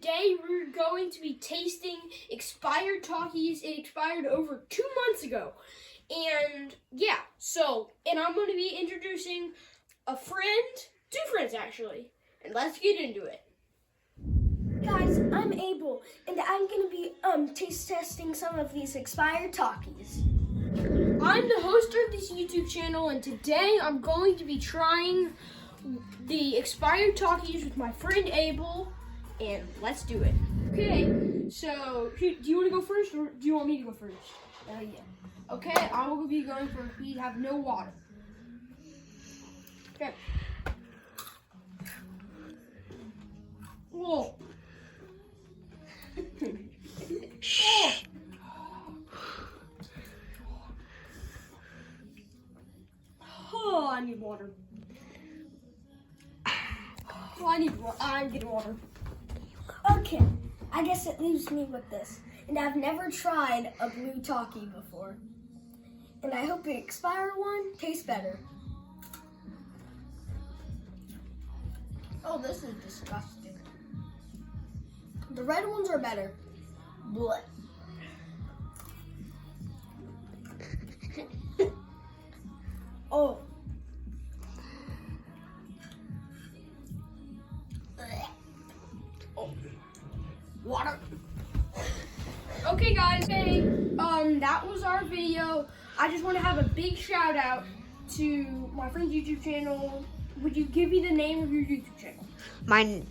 today we're going to be tasting expired Takis. It expired over 2 months ago. And yeah, and I'm going to be introducing a friend, 2 friends actually. And let's get into it. Guys, I'm Abel, and I'm going to be taste testing some of these expired Takis. I'm the host of this YouTube channel, and today I'm going to be trying the expired Takis with my friend Abel, and let's do it. Okay, so do you want to go first, or do you want me to go first? Yeah. Okay, I will be going first. We have no water. Okay. Whoa. Shh. Oh, I need water. Oh, I need water. I'm getting water. Okay, I guess it leaves me with this. And I've never tried a blue Taki before. And I hope the expired one tastes better. Oh, this is disgusting. The red ones are better. Blech. Oh. Oh. Water. Okay, guys. Hey, that was our video. I just want to have a big shout out to my friend's YouTube channel. Would you give me the name of your YouTube channel? My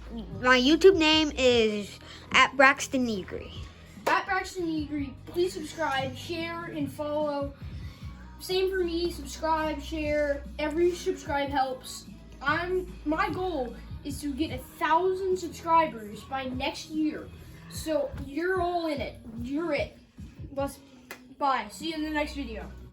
YouTube name is @BraxtonNegri. At Braxton Negri, please subscribe, share, and follow. Same for me, subscribe, share. Every subscribe helps. My goal is to get 1,000 subscribers by next year. So you're all in it. You're it. Bye. See you in the next video.